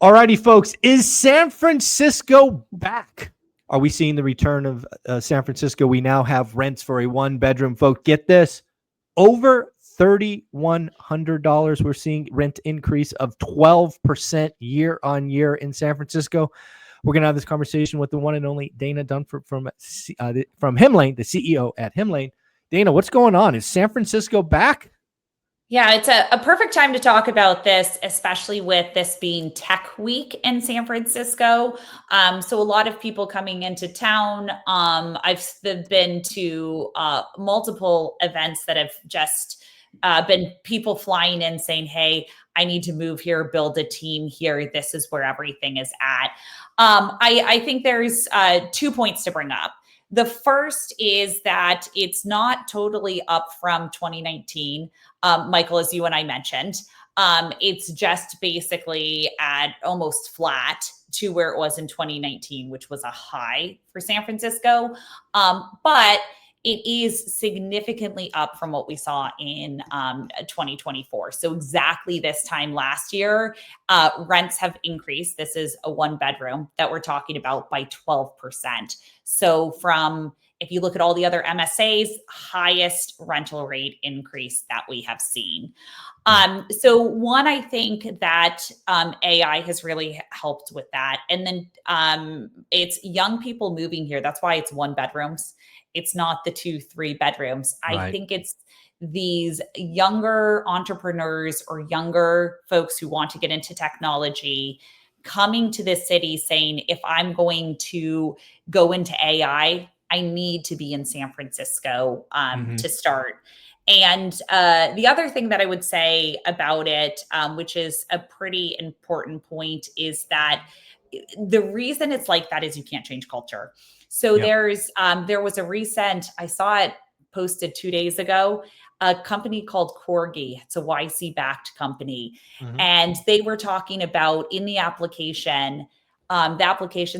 Alrighty, folks, is San Francisco back? Are we seeing the return of San Francisco? We now have rents for a one-bedroom. Folks, get this, over $3,100. We're seeing rent increase of 12% year on year in San Francisco. We're going to have this conversation with the one and only Dana Dunford from Himlane, the CEO at Himlane. Dana, what's going on? Is San Francisco back? Yeah, it's a perfect time to talk about this, especially with this being Tech Week in San Francisco. So a lot of people coming into town. I've been to multiple events that have just been people flying in saying, hey, I need to move here, build a team here. This is where everything is at. I think there's 2 points to bring up. The first is that it's not totally up from 2019. Michael, as you and I mentioned, it's just basically at almost flat to where it was in 2019, which was a high for San Francisco. But it is significantly up from what we saw in 2024. So exactly this time last year, rents have increased. This is a one bedroom that we're talking about by 12%. So if you look at all the other MSAs, highest rental rate increase that we have seen. So one, I think that AI has really helped with that. And then it's young people moving here. That's why it's one bedrooms. It's not the 2-3 bedrooms. Right. I think it's these younger entrepreneurs or younger folks who want to get into technology coming to this city saying, if I'm going to go into AI, I need to be in San Francisco to start. And the other thing that I would say about it, which is a pretty important point, is that the reason it's like that is you can't change culture. So there was a recent, I saw it posted 2 days ago, a company called Corgi. It's a YC backed company. And they were talking about in the application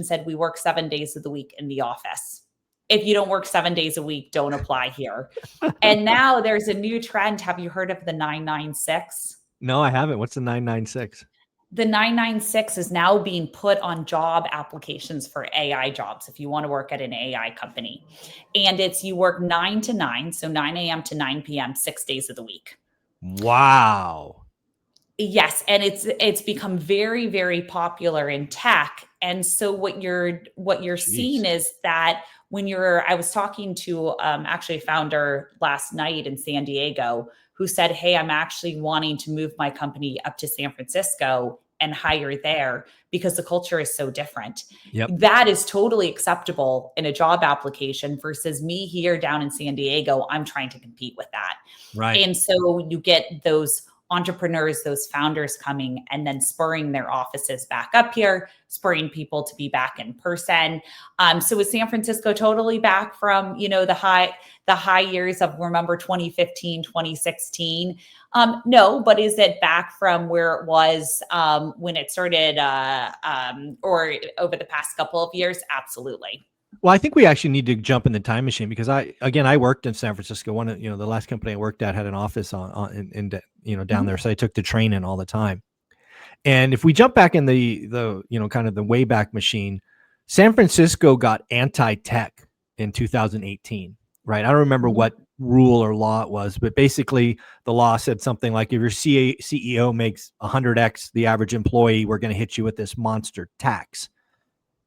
said we work 7 days of the week in the office. If you don't work 7 days a week, don't apply here. And now there's a new trend. Have you heard of the 996? No, I haven't. What's the 996? The 996 is now being put on job applications for AI jobs if you want to work at an AI company. And it's you work 9 to 9, so 9 a.m. to 9 p.m., 6 days of the week. Wow. Yes, and it's become very, very popular in tech. And so what you're seeing is that I was talking to actually a founder last night in San Diego who said, hey, I'm actually wanting to move my company up to San Francisco and hire there because the culture is so different. Yep. That is totally acceptable in a job application versus me here down in San Diego. I'm trying to compete with that. Right. And so you get those entrepreneurs, those founders coming and then spurring their offices back up here, spurring people to be back in person. So is San Francisco totally back from, the high years of, remember, 2015, 2016? No, but is it back from where it was when it started or over the past couple of years? Absolutely. Well, I think we actually need to jump in the time machine because I worked in San Francisco. One of, the last company I worked at had an office down there. So I took the train in all the time. And if we jump back in the kind of the Wayback Machine, San Francisco got anti-tech in 2018, right? I don't remember what rule or law it was, but basically the law said something like, if your CEO makes 100x the average employee, we're going to hit you with this monster tax.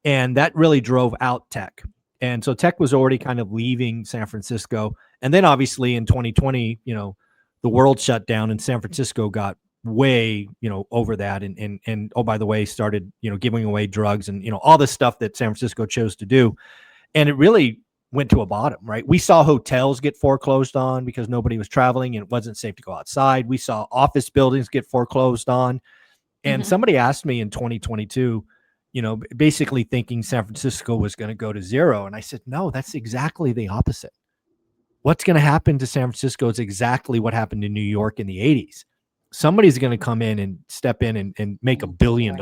And that really drove out tech. And so tech was already kind of leaving San Francisco. And then obviously in 2020, the world shut down and San Francisco got way, over that. And oh, by the way, started, giving away drugs and, all this stuff that San Francisco chose to do. And it really went to a bottom, right? We saw hotels get foreclosed on because nobody was traveling and it wasn't safe to go outside. We saw office buildings get foreclosed on. And somebody asked me in 2022, basically thinking San Francisco was going to go to zero. And I said, no, that's exactly the opposite. What's going to happen to San Francisco is exactly what happened in New York in the 80s. Somebody's going to come in and step in and make $1 billion,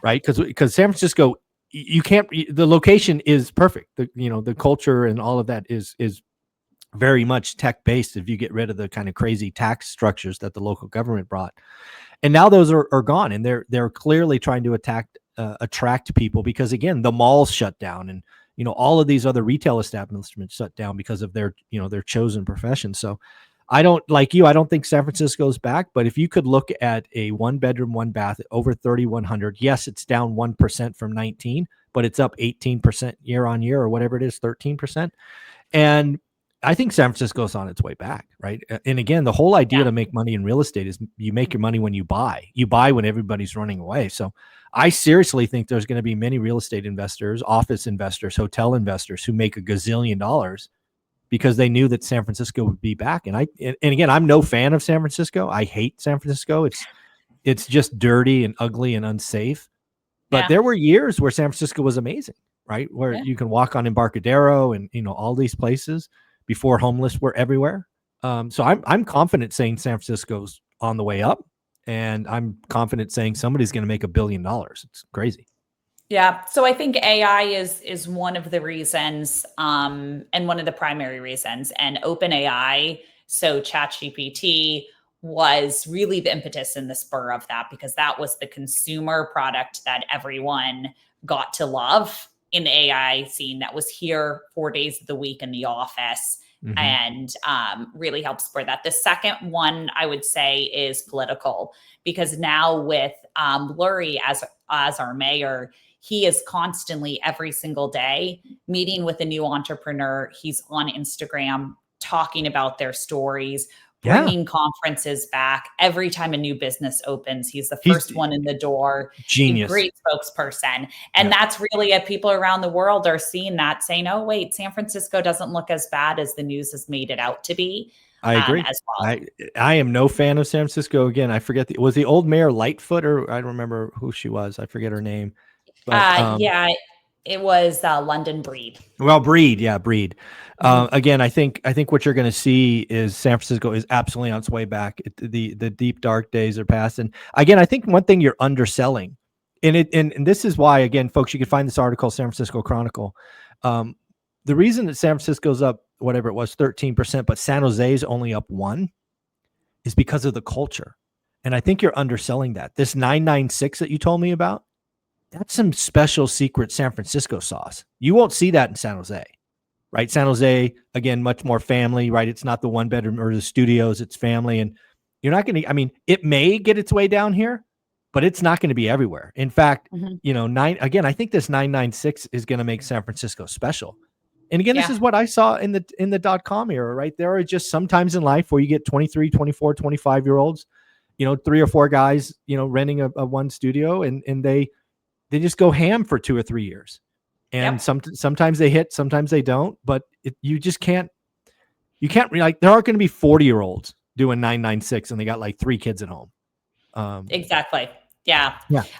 right? Because San Francisco, you can't, the location is perfect. The culture and all of that is very much tech based if you get rid of the kind of crazy tax structures that the local government brought. And now those are gone, and they're clearly trying to attract people because, again, the malls shut down, and all of these other retail establishments shut down because of their chosen profession. So I don't think San Francisco's back, but if you could look at a 1-bedroom, 1-bath over 3,100, yes, it's down 1% from 19, but it's up 18% year on year, or whatever it is, 13%. And I think San Francisco's on its way back, right? And again, the whole idea to make money in real estate is you make your money when you buy. You buy when everybody's running away. So I seriously think there's going to be many real estate investors, office investors, hotel investors who make a gazillion dollars because they knew that San Francisco would be back. And again, I'm no fan of San Francisco. I hate San Francisco. It's just dirty and ugly and unsafe. But there were years where San Francisco was amazing, right? Where you can walk on Embarcadero and all these places before homeless were everywhere. So I'm confident saying San Francisco's on the way up, and I'm confident saying somebody's going to make $1 billion. It's crazy. Yeah. So I think AI is one of the reasons, and one of the primary reasons. And OpenAI, so ChatGPT, was really the impetus and the spur of that, because that was the consumer product that everyone got to love in the AI scene, that was here 4 days of the week in the office, and really helped spur that. The second one I would say is political, because now with Lurie as our mayor, he is constantly, every single day, meeting with a new entrepreneur. He's on Instagram talking about their stories, bringing conferences back. Every time a new business opens, he's the first one in the door. Genius. Great spokesperson. And that's really, people around the world are seeing that, saying, oh, wait, San Francisco doesn't look as bad as the news has made it out to be. I agree. As well. I am no fan of San Francisco. Again, I forget, was the old mayor Lightfoot, or I don't remember who she was. I forget her name. But, yeah, it was London Breed. Well, Breed. Again, I think what you're going to see is San Francisco is absolutely on its way back. The deep dark days are past. And again, I think one thing you're underselling, and this is why, again, folks, you can find this article, San Francisco Chronicle. The reason that San Francisco's up, whatever it was, 13%, but San Jose is only up 1%, is because of the culture. And I think you're underselling that. This 996 that you told me about, that's some special secret San Francisco sauce. You won't see that in San Jose, right? San Jose, again, much more family, right? It's not the 1-bedroom or the studios, it's family. And you're not going to, it may get its way down here, but it's not going to be everywhere. In fact, I think this 996 is going to make San Francisco special. And again, this is what I saw in the .com era, right? There are just sometimes in life where you get 23, 24, 25-year-olds, 3 or 4 guys, renting a one studio, and they just go ham for 2 or 3 years. And sometimes they hit, sometimes they don't, but you can't like, there aren't going to be 40-year-olds doing 996 and they got like 3 kids at home. Exactly. Yeah.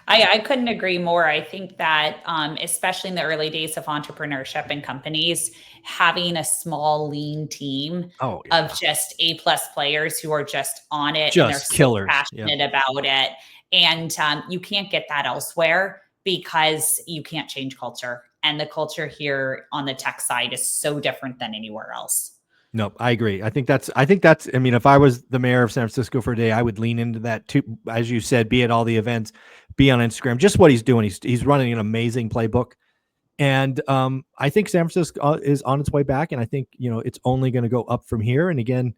I couldn't agree more. I think that, especially in the early days of entrepreneurship and companies, having a small, lean team of just A+ players who are just on it, and they're killers, so passionate about it. And you can't get that elsewhere, because you can't change culture. And the culture here on the tech side is so different than anywhere else. Nope, I agree. I think that's, if I was the mayor of San Francisco for a day, I would lean into that too. As you said, be at all the events, be on Instagram, just what he's doing. He's running an amazing playbook. And I think San Francisco is on its way back. And I think, it's only going to go up from here. And again,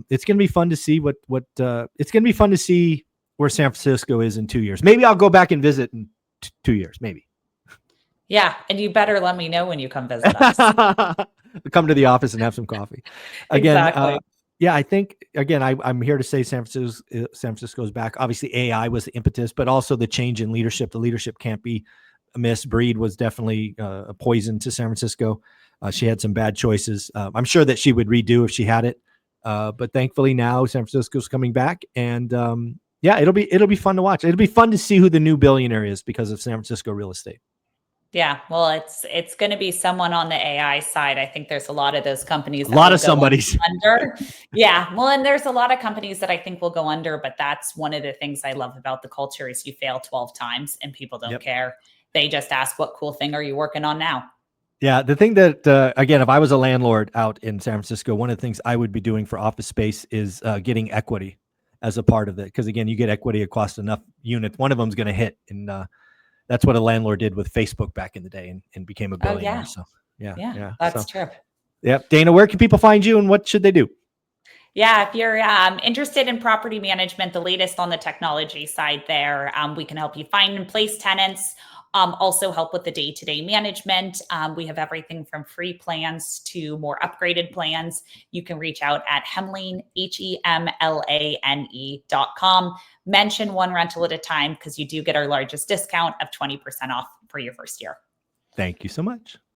it's going to be fun to see it's going to be fun to see where San Francisco is in 2 years. Maybe I'll go back and visit in 2 years, maybe. Yeah. And you better let me know when you come visit us. Come to the office and have some coffee. Again, exactly. I think, again, I'm here to say San Francisco's back. Obviously, AI was the impetus, but also the change in leadership. The leadership can't be missed. Breed was definitely a poison to San Francisco. She had some bad choices. I'm sure that she would redo if she had it. But thankfully now San Francisco's coming back, and it'll be fun to watch. It'll be fun to see who the new billionaire is because of San Francisco real estate. Yeah, well, it's going to be someone on the AI side. I think there's a lot of those companies. A lot of somebody's under. Yeah, well, and there's a lot of companies that I think will go under. But that's one of the things I love about the culture is you fail 12 times and people don't care. They just ask, "What cool thing are you working on now?" Yeah, the thing that again, if I was a landlord out in San Francisco, one of the things I would be doing for office space is getting equity as a part of it. Because again, you get equity across enough units, one of them's going to hit, and that's what a landlord did with Facebook back in the day, and became a Oh billionaire. yeah. So yeah, Yeah, yeah. that's So true. yeah, Dana, where can people find you, and what should they do? Yeah, if you're interested in property management, the latest on the technology side there, we can help you find and place tenants, also help with the day-to-day management. We have everything from free plans to more upgraded plans. You can reach out at Hemlane, HEMLANE.com. Mention one rental at a time because you do get our largest discount of 20% off for your first year. Thank you so much.